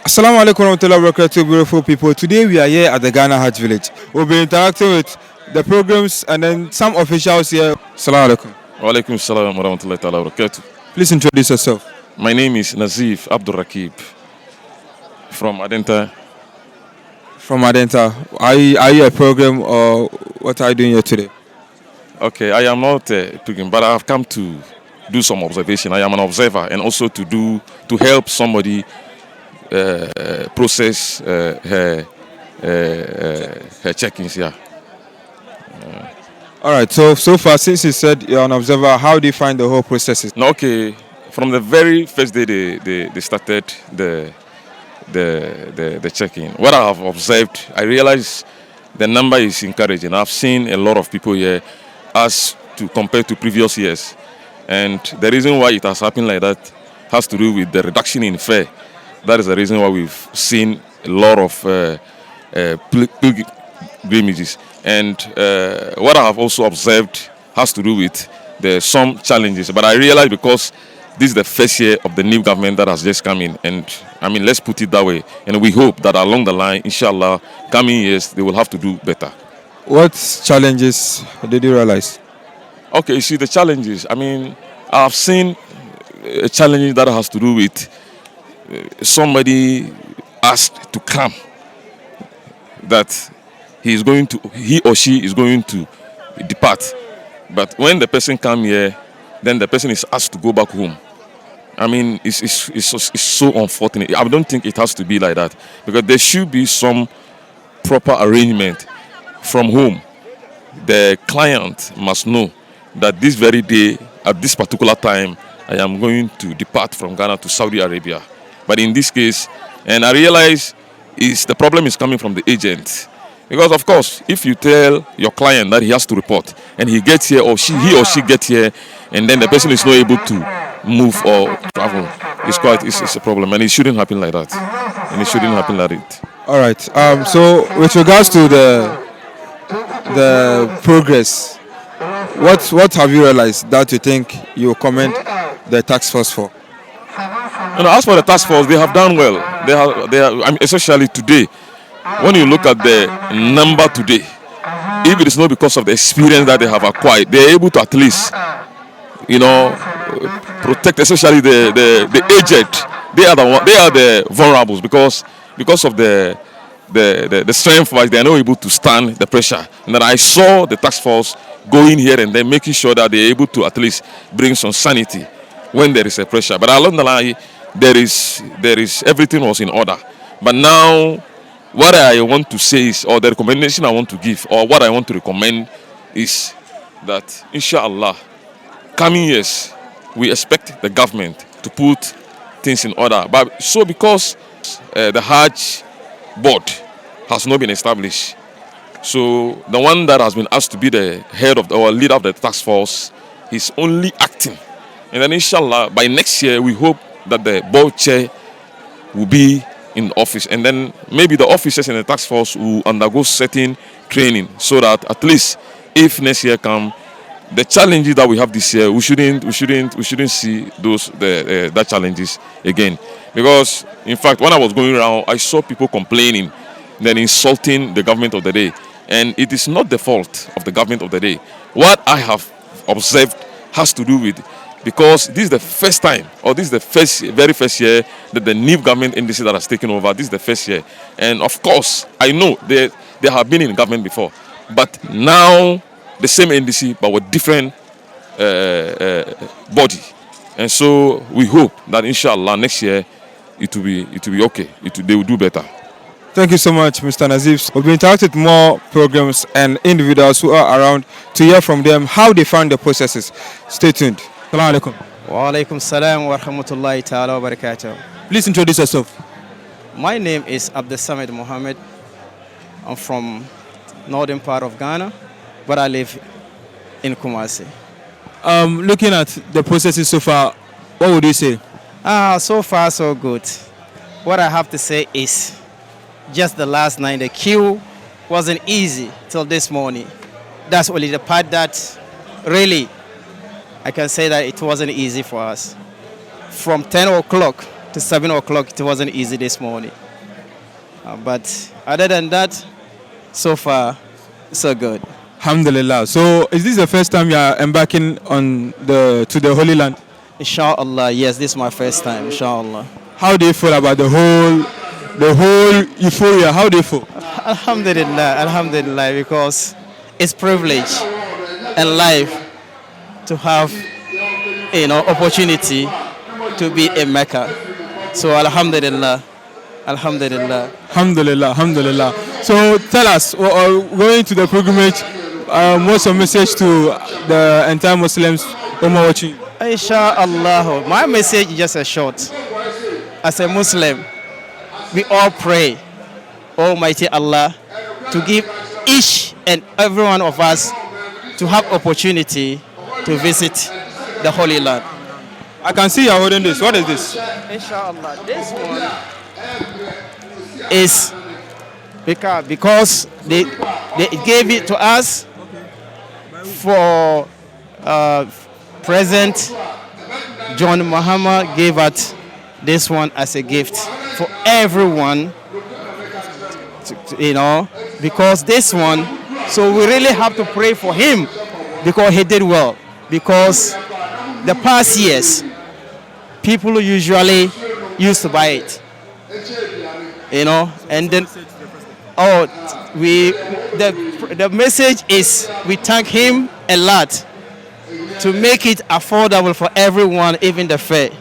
Assalamu alaikum warahmatullahi wabarakatuh, beautiful people. Today we are here at the Ghana Hajj village. We'll be interacting with the programs and then some officials here. Assalamu alaikum. Wa alaikum salam wa rahmatullahi ta'ala wa barakatuh. Please introduce yourself. My name is Nazif Abdul Rakib from Adenta. From Adenta. Are you a program or what are you doing here today? Okay, I am not a pilgrim, but I have come to do some observation. I am an observer and also to help somebody process her check-ins here. All right. So far, since you said you're an observer, how do you find the whole process? No, okay, from the very first day they started the check-in, what I have observed, I realize the number is encouraging. I've seen a lot of people here as to compare to previous years, and the reason why it has happened like that has to do with the reduction in fare. That is the reason why we've seen a lot of pilgrimages. And what I have also observed has to do with some challenges. But I realize because this is the first year of the new government that has just come in, and I mean, let's put it that way. And we hope that along the line, inshallah, coming years, they will have to do better. What challenges did you realize? Okay, you see the challenges. I mean, I've seen a challenge that has to do with somebody asked to come, that he or she is going to depart. But when the person come here, then the person is asked to go back home. I mean, it's so unfortunate. I don't think it has to be like that, because there should be some proper arrangement from home. The client must know that this very day, at this particular time, I am going to depart from Ghana to Saudi Arabia. But in this case, and I realize the problem is coming from the agent. Because of course, if you tell your client that he has to report, and he gets here, or he or she gets here, and then the person is not able to move or travel, it's a problem, and it shouldn't happen like that. And it shouldn't happen like that. All right. So with regards to the progress, what have you realized that you think you commend the task force for? As for the task force, they have done well. They have, I mean, especially today. When you look at the number today, if it is not because of the experience that they have acquired, they are able to at least, protect, especially the aged. They are the vulnerables because of the strength wise, they are not able to stand the pressure. And then I saw the task force going here and then making sure that they are able to at least bring some sanity when there is a pressure. But along the line, there is everything was in order. But now, what I want to say is, or the recommendation I want to give, or what I want to recommend is that, inshallah, coming years, we expect the government to put things in order. But so because the Hajj board has not been established, so the one that has been asked to be the head of or leader of the task force is only acting. And then inshallah, by next year, we hope that the board chair will be in office, and then maybe the officers in the task force will undergo certain training, so that at least if next year come, the challenges that we have this year, we shouldn't see that challenges again. Because in fact, when I was going around, I saw people complaining, then insulting the government of the day, and it is not the fault of the government of the day. What I have observed has to do with, because this is the first time, or this is the very first year that the new government NDC that has taken over. This is the first year, and of course, I know they have been in government before, but now the same NDC but with different body, and so we hope that inshallah next year it will be okay. They will do better. Thank you so much, Mr. Nazif. We'll be interacting with more programs and individuals who are around to hear from them how they found the processes. Stay tuned. Assalamu alaikum. Wa alaikum salam wa rahmatullahi ta'ala wa barakatuh. Please introduce yourself. My name is Abdul Samad Mohammed. I'm from northern part of Ghana, but I live in Kumasi. Looking at the processes so far, what would you say? So far so good. What I have to say is, just the last night, the queue wasn't easy till this morning. That's only the part that really, I can say that it wasn't easy for us. From 10 o'clock to 7 o'clock, it wasn't easy this morning. But other than that, so far, so good. Alhamdulillah. So is this the first time you are embarking on to the Holy Land? Inshallah, yes, this is my first time, inshallah. How do you feel about the whole euphoria? How do you feel? Alhamdulillah, because it's privilege and life to have, opportunity to be in Mecca. So Alhamdulillah. So tell us, going to the pilgrimage, what's your message to the entire Muslims who are watching? Inshallah, my message is just a short. As a Muslim, we all pray Almighty Allah to give each and every one of us to have opportunity to visit the Holy Land. I can see you are holding this. What is this? Inshallah, this one is because they gave it to us for President John Mahama gave us this one as a gift for everyone, because this one, so we really have to pray for him because he did well. Because the past years, people usually used to buy it, and then the message is we thank him a lot to make it affordable for everyone, even the fare.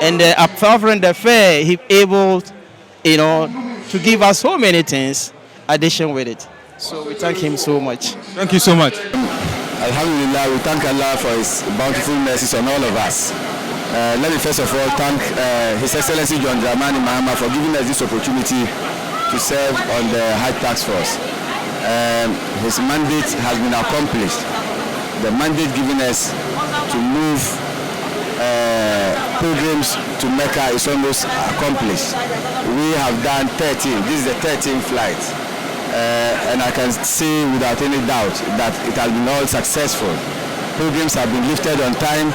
And apart the fare, he able, to give us so many things, addition with it. So we thank him so much. Thank you so much. Alhamdulillah, we thank Allah for His bountiful mercies on all of us. Let me first of all thank His Excellency John Dramani Mahama for giving us this opportunity to serve on the Hajj Task Force. His mandate has been accomplished. The mandate given us to move pilgrims to Mecca is almost accomplished. We have done 13. This is the 13th flight. And I can say without any doubt that it has been all successful. Pilgrims have been lifted on time,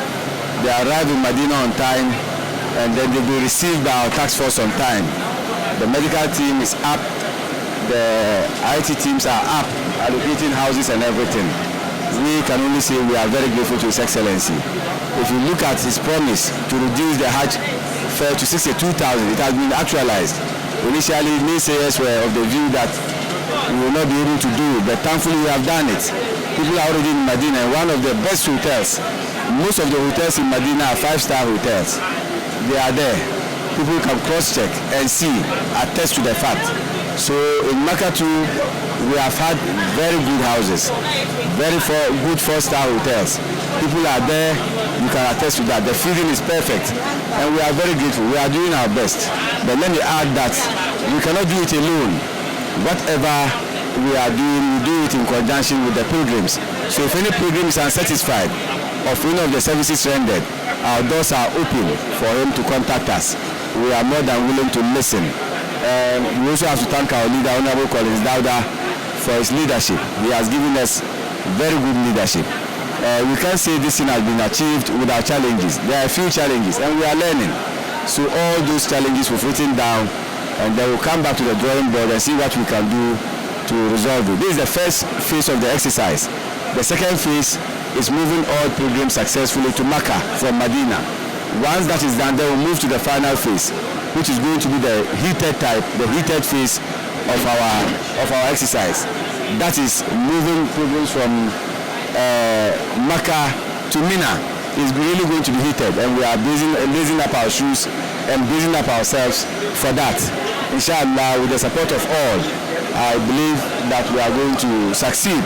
they arrive in Medina on time, and then they will be received by our task force on time. The medical team is up, the IT teams are up, allocating houses and everything. We can only say we are very grateful to His Excellency. If you look at his promise to reduce the Hajj fare to 62,000, it has been actualized. Initially, naysayers were of the view that we will not be able to do it, but thankfully we have done it. People are already in Medina, one of the best hotels. Most of the hotels in Medina are 5-star hotels. They are there. People can cross-check and see, attest to the fact. So in Mecca too, we have had very good houses, very good 4-star hotels. People are there, you can attest to that. The feeding is perfect, and we are very grateful. We are doing our best. But let me add that we cannot do it alone. Whatever we are doing, we do it in conjunction with the pilgrims. So if any pilgrim is unsatisfied of any of the services rendered, our doors are open for him to contact us. We are more than willing to listen. We also have to thank our leader, Honorable Collins Dawah, for his leadership. He has given us very good leadership. We can't say this thing has been achieved without challenges. There are a few challenges, and we are learning. So all those challenges we've written down, and then we'll come back to the drawing board and see what we can do to resolve it. This is the first phase of the exercise. The second phase is moving all pilgrims successfully to Mecca from Medina. Once that is done, then we'll move to the final phase, which is going to be the heated phase of our exercise. That is moving pilgrims from Mecca to Mina. Is really going to be heated, and we are blazing up our shoes and blazing up ourselves for that. Inshallah, with the support of all, I believe that we are going to succeed.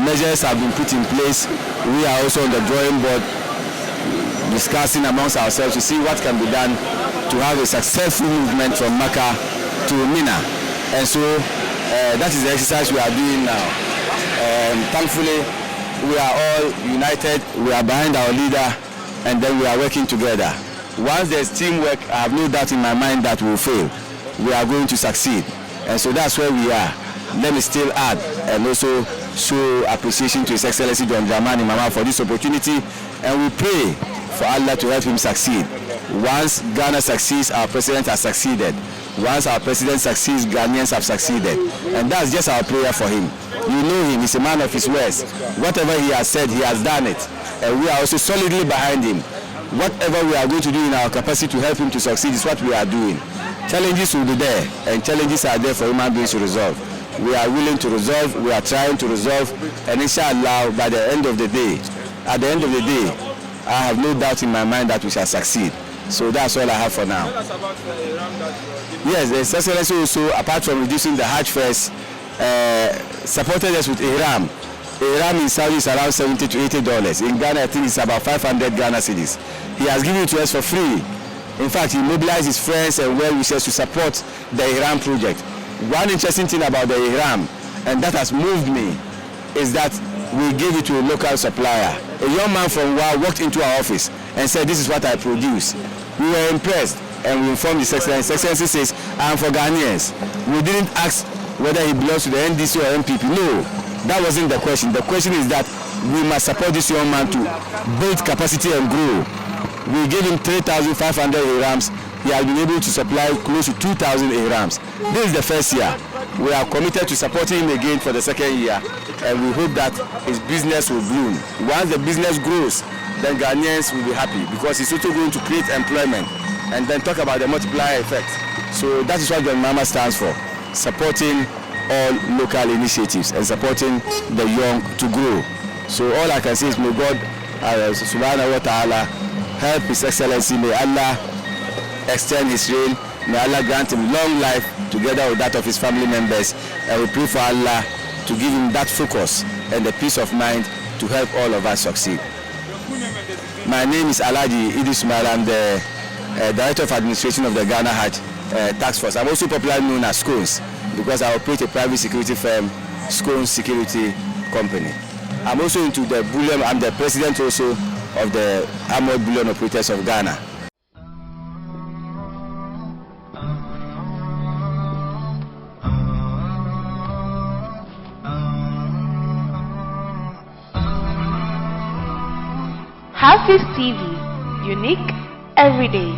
Measures have been put in place. We are also on the drawing board discussing amongst ourselves to see what can be done to have a successful movement from Mecca to Mina. And so that is the exercise we are doing now. Thankfully, we are all united, we are behind our leader, and then we are working together. Once there's teamwork, I have no doubt in my mind that we will fail. We are going to succeed. And so that's where we are. Let me still add and also show appreciation to His Excellency John Dramani Mahama for this opportunity, and we pray for Allah to help him succeed. Once Ghana succeeds, our president has succeeded. Once our president succeeds, Ghanaians have succeeded. And that's just our prayer for him. You know him, he's a man of his words. Whatever he has said, he has done it. And we are also solidly behind him. Whatever we are going to do in our capacity to help him to succeed is what we are doing. Challenges will be there, and challenges are there for human beings to resolve. We are willing to resolve, we are trying to resolve, and inshallah, by the end of the day, at the end of the day, I have no doubt in my mind that we shall succeed. So that's all I have for now. Yes, the Excellency also, apart from reducing the Hajj fares, supported us with Ihram. Ihram in Saudi is around $70 to $80. In Ghana, I think it's about 500 Ghana cedis. He has given it to us for free. In fact, he mobilized his friends and well-wishers to support the Ihram project. One interesting thing about the Ihram, and that has moved me, is that we gave it to a local supplier. A young man from WA walked into our office and said, "This is what I produce." We were impressed, and we informed His Excellency. His Excellency says, "I am for Ghanaians." We didn't ask whether he belongs to the NDC or MPP. No, that wasn't the question. The question is that we must support this young man to build capacity and grow. We gave him 3,500 Ihrams. He has been able to supply close to 2,000 Ihrams. This is the first year. We are committed to supporting him again for the second year, and we hope that his business will bloom. Once the business grows, then Ghanaians will be happy, because it's also going to create employment, and then talk about the multiplier effect. So that is what the Mama stands for, supporting all local initiatives and supporting the young to grow. So all I can say is, may God subhanahu wa ta'ala help His Excellency. May Allah extend his reign. May Allah grant him long life together with that of his family members. And we pray for Allah to give him that focus and the peace of mind to help all of us succeed. My name is Alhaji Idris Umar. I'm the Director of Administration of the Ghana Hajj Task Force. I'm also popularly known as Scones, because I operate a private security firm, Scones Security Company. I'm also into the bullion. I'm the president also of the Armored Bullion Operators of Ghana. HAFIZ TV, unique every day.